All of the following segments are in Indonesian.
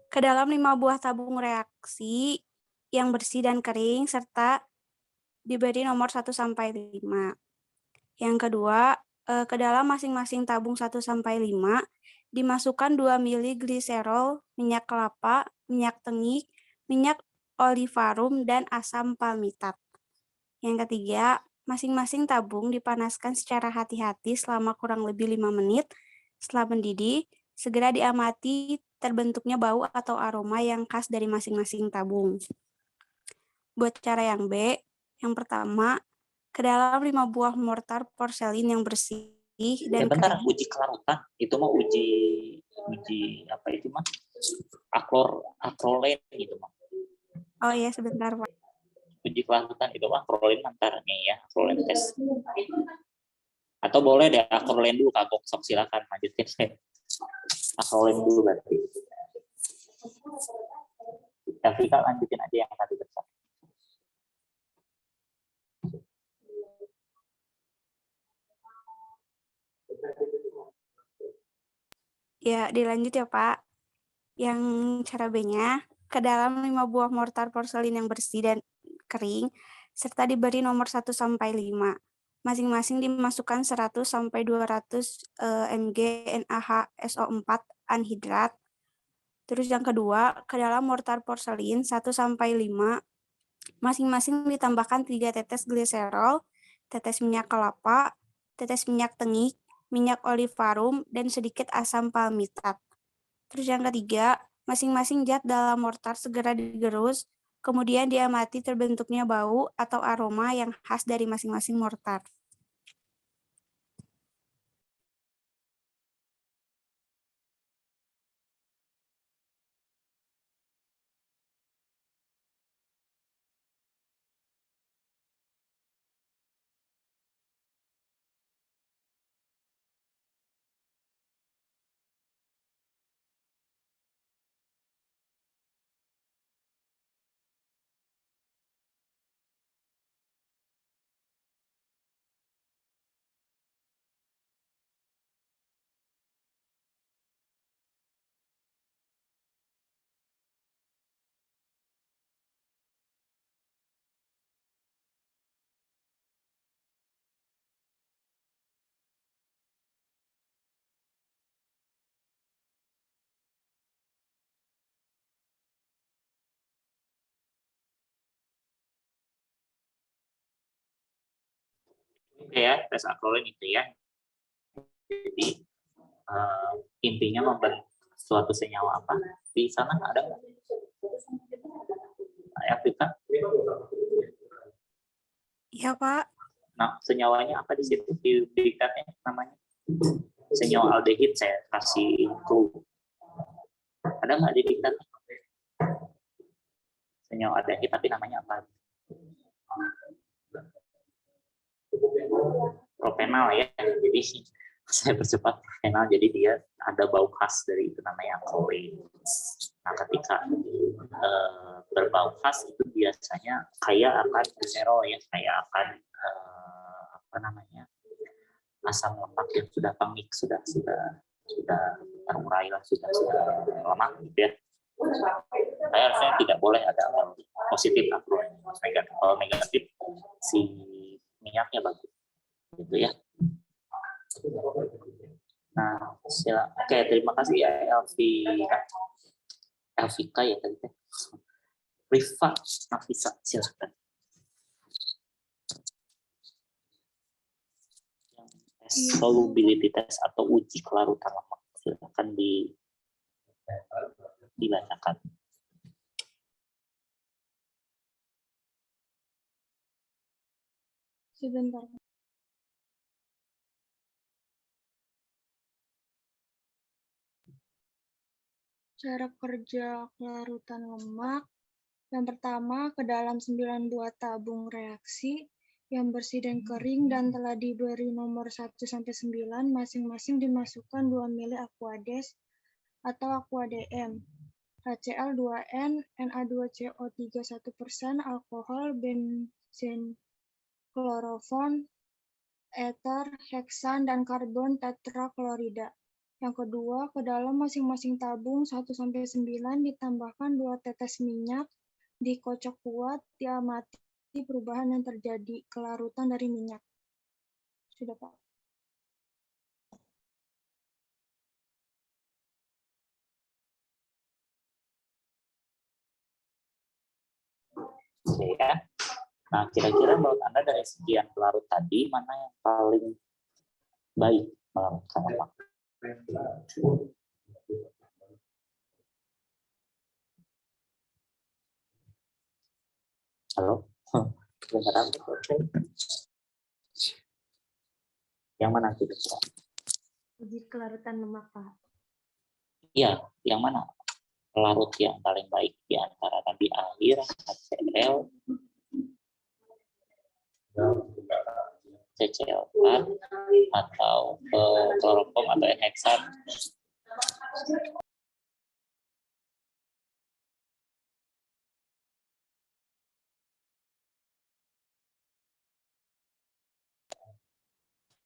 ke dalam 5 buah tabung reaksi yang bersih dan kering serta diberi nomor 1 sampai 5. Yang kedua, ke dalam masing-masing tabung 1 sampai 5 dimasukkan 2 mili gliserol, minyak kelapa, minyak tengik, minyak olivarum, dan asam palmitat. Yang ketiga, masing-masing tabung dipanaskan secara hati-hati selama kurang lebih 5 menit. Setelah mendidih, segera diamati terbentuknya bau atau aroma yang khas dari masing-masing tabung. Buat cara yang B, yang pertama, ke dalam 5 buah mortar porselin yang bersih dan bentar, kering. uji kelarutan itu mah uji apa itu mah akrolen gitu mah. Oh iya, sebentar Pak. Uji kelarutan itu mah akrolen antaranya ya, akrolen tes. Atau boleh deh akrolen dulu, kagok, sok silakan lanjutin saya. Akrolen dulu berarti. Tapi kita lanjutin aja yang tadi bersama. Ya, dilanjut ya Pak. Yang cara B-nya, ke dalam 5 buah mortar porselin yang bersih dan kering, serta diberi nomor 1 sampai 5. Masing-masing dimasukkan 100 sampai 200 mg NaHSO4 anhidrat. Terus yang kedua, ke dalam mortar porselin 1 sampai 5, masing-masing ditambahkan 3 tetes gliserol, tetes minyak kelapa, tetes minyak tengik, minyak olivarum, dan sedikit asam palmitat. Terus yang ketiga, masing-masing zat dalam mortar segera digerus, kemudian diamati terbentuknya bau atau aroma yang khas dari masing-masing mortar. Ya, tes akrolen itu ya. Jadi intinya membentuk suatu senyawa apa? Di sana ada nggak? Afrika? Iya, Pak. Nah, senyawanya apa di situ? Diberikannya namanya senyawa aldehid, saya kasih clue. Ada nggak di diktat? Senyawa aldehid tapi namanya apa? Propenal ya. Jadi saya percepat propenal, jadi dia ada bau khas dari itu namanya akrolen. Nah, ketika berbau khas itu biasanya kaya akan gliserol ya, kaya akan apa namanya, asam lemak yang sudah pamik, sudah terurai lah, sudah lemak gitu ya. Saya harusnya tidak boleh ada positif akrolen, negatif. Kalau negatif si minyaknya bagus gitu ya. Nah, oke, terima kasih ya Elvika ya tadi teh. Rifa Nafisa, silakan. Solubility test atau uji kelarutan lemak, silakan dibacakan. Sebentar. Cara kerja kelarutan lemak. Yang pertama, ke dalam 9 buah tabung reaksi yang bersih dan kering dan telah diberi nomor 1-9, masing-masing dimasukkan 2 ml Aquades atau AquaDM, HCl2n, Na2CO3 1%, alkohol, benzen, klorofon, ether, heksan, dan karbon tetraklorida. Yang kedua, ke dalam masing-masing tabung 1-9 ditambahkan 2 tetes minyak, dikocok kuat, diamati perubahan yang terjadi, kelarutan dari minyak. Sudah, Pak. Oke ya. Nah, kira-kira menurut Anda dari sekian pelarut tadi, mana yang paling baik melarutkan lemak? Halo? Kedengaran? Yang mana kira-kira? Uji kelarutan lemak, Pak. Iya, yang mana? Pelarut yang paling baik di antara tadi air, HCl, CCl4, atau kloroform atau heksan.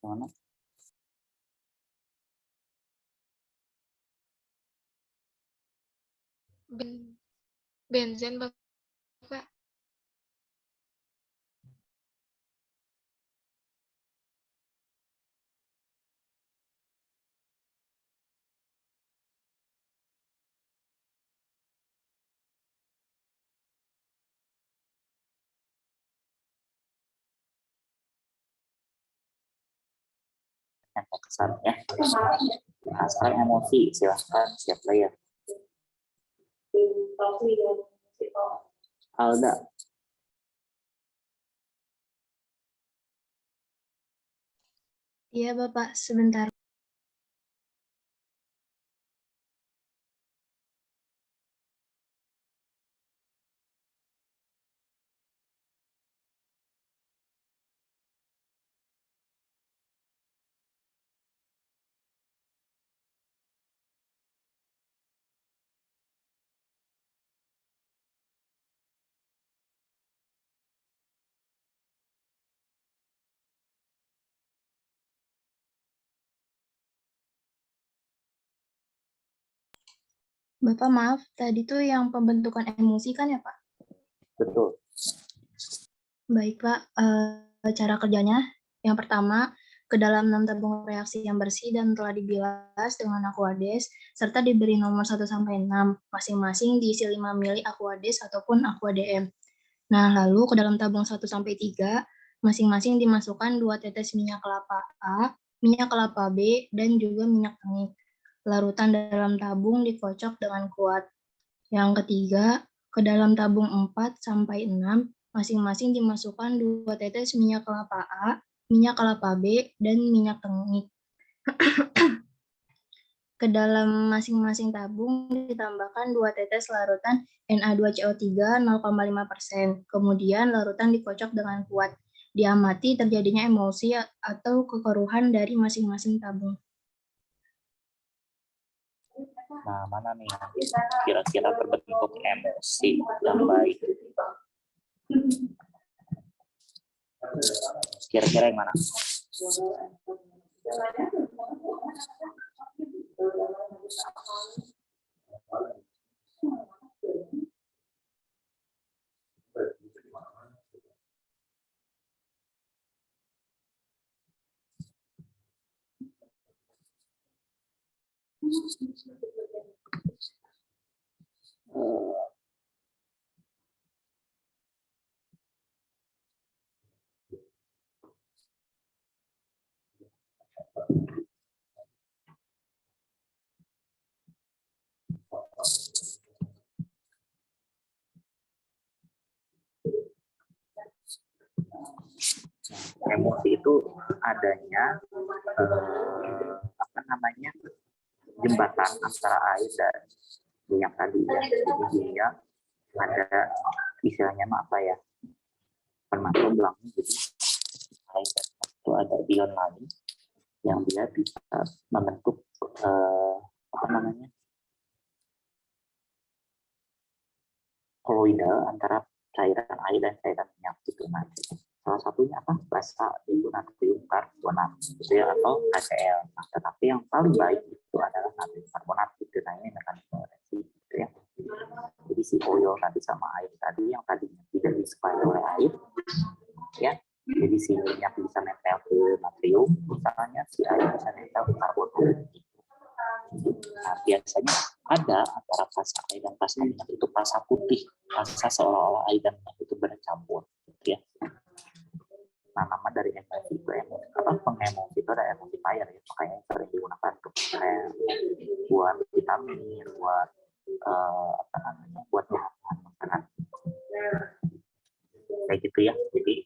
Mana? Benzen, Bapak. Heksan ya. Asal emosi, silahkan siapa ya? Alda. Iya, Bapak, sebentar. Bapak, maaf, tadi tuh yang pembentukan emosi kan ya, Pak? Betul. Baik, Pak. Cara kerjanya, yang pertama, ke dalam 6 tabung reaksi yang bersih dan telah dibilas dengan Aquades, serta diberi nomor 1-6, masing-masing diisi 5 ml Aquades ataupun AquaDM. Nah, lalu ke dalam tabung 1-3, masing-masing dimasukkan 2 tetes minyak kelapa A, minyak kelapa B, dan juga minyak tengik. Larutan dalam tabung dikocok dengan kuat. Yang ketiga, ke dalam tabung 4-6, masing-masing dimasukkan 2 tetes minyak kelapa A, minyak kelapa B, dan minyak tengik. Ke dalam masing-masing tabung ditambahkan 2 tetes larutan Na2CO3 0,5%. Kemudian larutan dikocok dengan kuat. Diamati terjadinya emulsi atau kekeruhan dari masing-masing tabung. Nah, mana nih kira-kira terbentuk emosi yang baik? Kira-kira yang mana? Emosi itu adanya jembatan antara air dan minyak tadi ya. Jadi dia ada istilahnya apa ya? Permata belakang jadi air dan itu ada ion lain yang dia bisa membentuk koloidal antara cairan air dan cairan minyak gitu nanti. Salah satunya apa? Basa itu natrium karbonat gitu ya, atau HCl. Nah, tetapi yang paling baik itu si oil tadi sama air tadi yang tadinya tidak disuplai oleh air, ya. Jadi si minyak bisa nempel ke natrium, misalnya si air bisa nempel ke karbon. Nah, biasanya ada antara fasa air dan fasa minyak itu fasa putih, fasa seolah-olah air dan minyak itu bercampur, gitu ya. Nah, nama dari emulsi itu pengemulsi itu ada emulsifier ya, makanya sering digunakan untuk buat vitamin, buat buat bahan makanan kayak gitu ya. Jadi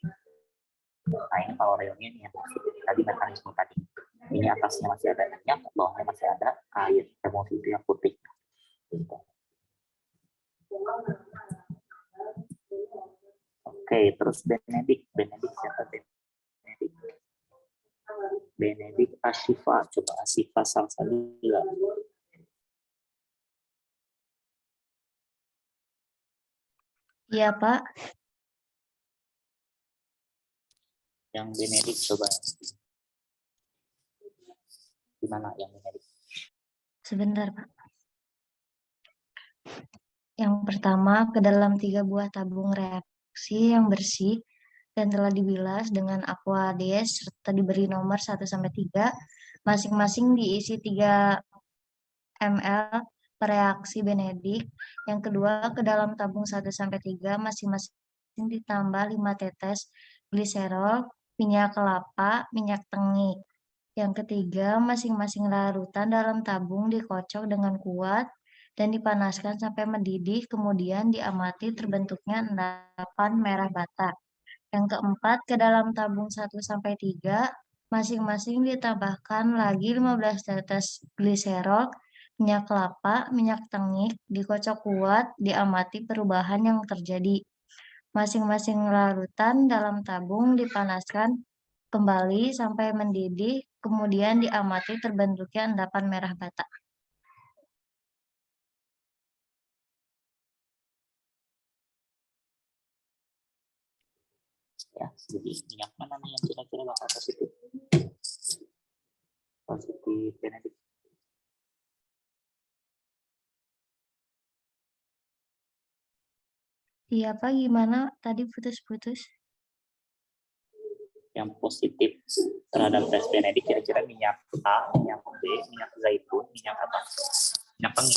nah ini kalau reonnya ini ya, tadi mekanisme tadi ini atasnya masih ada minyak, bawahnya masih ada air, emulsi itu yang putih gitu. Oke, terus Benedict siapa Benedict? Benedict Ashifa, coba Ashifa Salsabila. Iya, Pak. Yang Benedict coba. Gimana yang Benedict? Sebentar, Pak. Yang pertama, ke dalam 3 buah tabung reaksi yang bersih dan telah dibilas dengan Aquades serta diberi nomor 1-3, masing-masing diisi 3 ml per reaksi Benedict. Yang kedua, ke dalam tabung 1-3, masing-masing ditambah 5 tetes gliserol, minyak kelapa, minyak tengik. Yang ketiga, masing-masing larutan dalam tabung dikocok dengan kuat dan dipanaskan sampai mendidih, kemudian diamati terbentuknya endapan merah bata. Yang keempat, ke dalam tabung 1-3, masing-masing ditambahkan lagi 15 tetes gliserol, minyak kelapa, minyak tengik, dikocok kuat, diamati perubahan yang terjadi. Masing-masing larutan dalam tabung dipanaskan kembali sampai mendidih, kemudian diamati terbentuknya endapan merah bata. Ya, jadi minyak mana nih yang kira-kira bakal positif? Positif Benedict. Iya, Pak, gimana? Tadi putus-putus. Yang positif terhadap tes Benedict kira-kira minyak A, minyak B, minyak zaitun, minyak apa? Minyak tengik.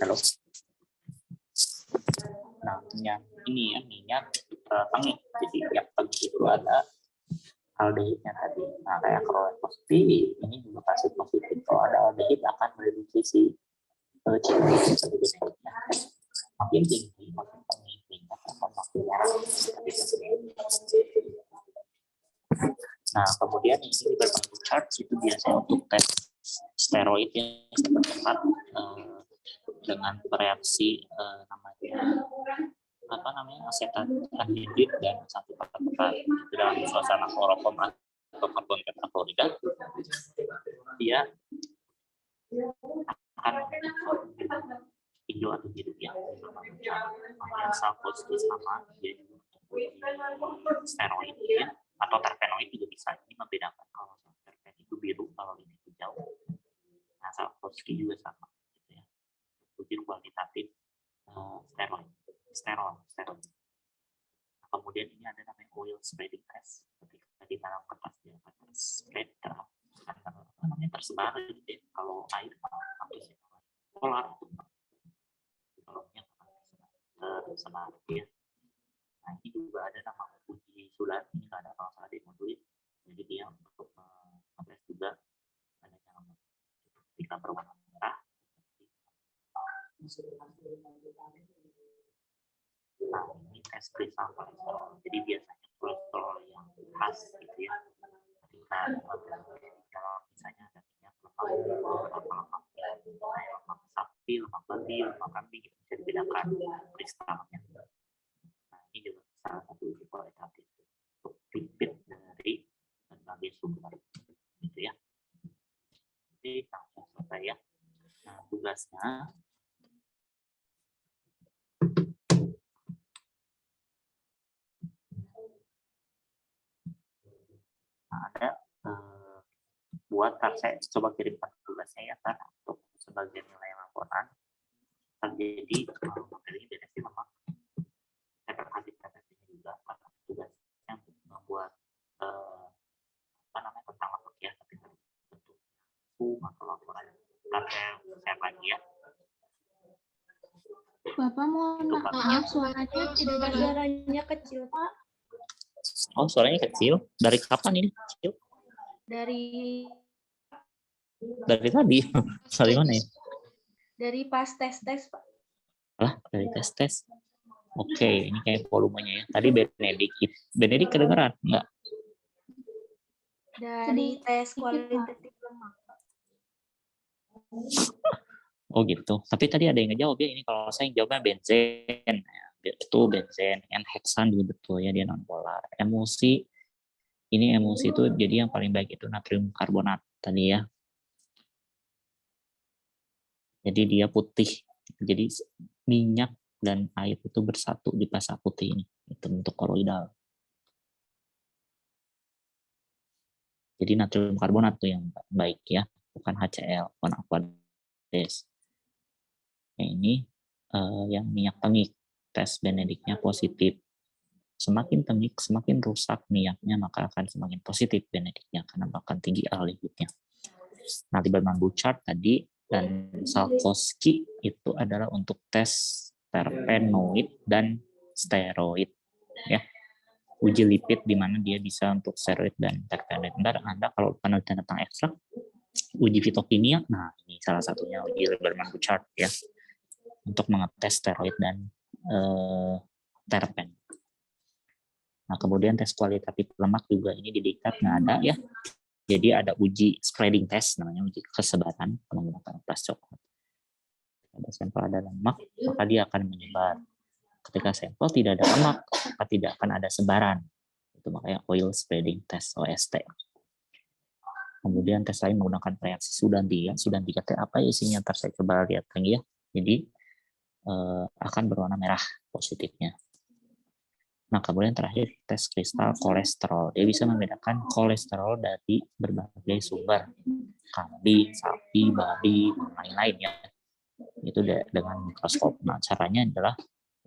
Halo. Nah, minyak ini ya, minyak tengik. Jadi minyak tengik itu ada aldehidnya tadi. Nah, kayak kalau positif, ini juga pasti positif. Kalau ada aldehid akan mereduksi si CO2 makin tinggi, makin tengik, minyak akan makin merah. Nah, kemudian ini di berbagai chart itu biasanya untuk tes steroid yang cepat dengan reaksi namanya asetat anhidrid dan 1,4 dalam suasana kloroform atau karbon tetraklorida, dia akan hijau atau biru ya. Kemudian Salkowski sama dia juga steroid ya, atau terpenoid juga bisa. Ini membedakan kalau terpen itu biru, kalau ini hijau. Nah, Salkowski juga sama gitu ya. Uji kualitatif sterol. Nah, kemudian ini ada namanya oil spreading test. Ketika di dalam kertas dia akan spread tersebar gitu ya. Kalau air harusnya polar kalau minyak tersebar ya. Nah, ini juga ada nama uji sulat, ini nggak ada kalau salah di modul. Jadi dia untuk tes juga ada yang ketika berwarna merah. Nah, ini tes kristal kolesterol. Jadi biasanya kolesterol yang khas gitu ya. Ketika kalau misalnya ada minyak lemak sapi, lemak babi, lemak kambing itu bisa dibedakan kristalnya. Nah, ini juga salah satu uji kualitatif untuk lipid dari berbagai sumber gitu ya. Jadi langsung selesai ya. Nah, tugasnya kedua, saya coba kirimkan tugasnya ya kan untuk sebagai nilai laporan. Jadi materinya beda sih memang. Saya terkasih PPT-nya juga karena tugasnya untuk membuat tentang lapor ya, tapi bentuk Zoom atau laporan. Nanti saya lagi ya. Bapak mohon maaf, suaranya tidak Suaranya kecil, Pak. Oh, suaranya kecil. Dari kapan ini kecil? Dari Dari tadi. Dari mana ya? Dari pas tes, Pak. Lah, dari tes. Oke, ini kayak volumenya ya. Tadi Benedik kedengeran? Enggak? Dari tes kualitatif lemak. Oh gitu. Tapi tadi ada yang ngejawab ya. Ini kalau saya yang jawabnya benzen. Itu benzen. N-heksan juga betul ya, dia non-polar. Emulsi, ini emulsi itu jadi yang paling baik itu natrium karbonat tadi ya. Jadi dia putih. Jadi minyak dan air itu bersatu di fasa putih ini. Itu bentuk koloidal. Jadi natrium karbonat tuh yang baik ya, bukan HCl, bukan Aquades. Ini yang minyak tengik, tes Benediknya positif. Semakin tengik, semakin rusak minyaknya, maka akan semakin positif Benediknya karena akan tinggi aldehidnya. Nah, Lieberman-Bouchard tadi dan Salkowski itu adalah untuk tes terpenoid dan steroid ya. Uji lipid di mana dia bisa untuk steroid dan terpenoid. Bentar, Anda kalau penelitian tentang ekstrak, uji fitokimia, nah ini salah satunya uji Lieberman-Bouchard ya, untuk mengetes steroid dan terpen. Nah, kemudian tes kualitatif lemak juga ini di diktat nggak ada ya. Jadi ada uji spreading test, namanya uji kesebaran menggunakan plas coklat. Ada sampel ada lemak, maka dia akan menyebar. Ketika sampel tidak ada lemak, maka tidak akan ada sebaran. Itu makanya oil spreading test, OST. Kemudian tes lain menggunakan reaksi Sudan 3. Sudan 3 teh apa isinya? Ntar saya coba lihat lagi ya. Jadi akan berwarna merah positifnya. Nah, kemudian terakhir tes kristal kolesterol. Dia bisa membedakan kolesterol dari berbagai sumber. Kambing, sapi, babi, dan lain-lain ya. Itu dengan mikroskop. Nah, caranya adalah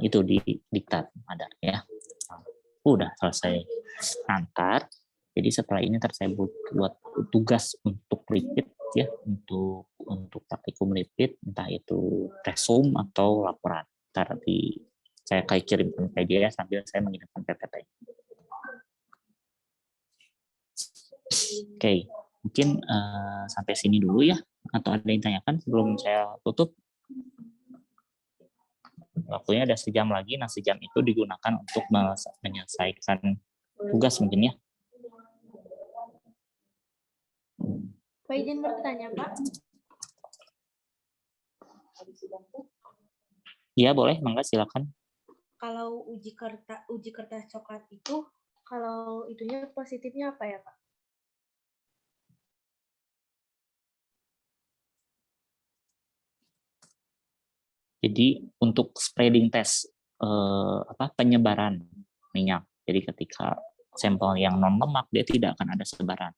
itu di diktat ada ya. Udah selesai antar. Jadi setelah ini saya buat tugas untuk lipid ya, untuk praktikum lipid, entah itu resum atau laporan. Ntar saya kayak kirimkan ke dia sambil saya mengirimkan PPT. Oke, mungkin sampai sini dulu ya. Atau ada yang tanyakan sebelum saya tutup? Waktunya ada sejam lagi. Nah, sejam itu digunakan untuk menyelesaikan tugas mungkin ya. Pak izin bertanya, Pak. Iya, boleh, mangga silakan. Kalau uji kertas coklat itu, kalau itunya positifnya apa ya, Pak? Jadi untuk spreading test penyebaran minyak. Jadi ketika sampel yang non lemak dia tidak akan ada sebaran.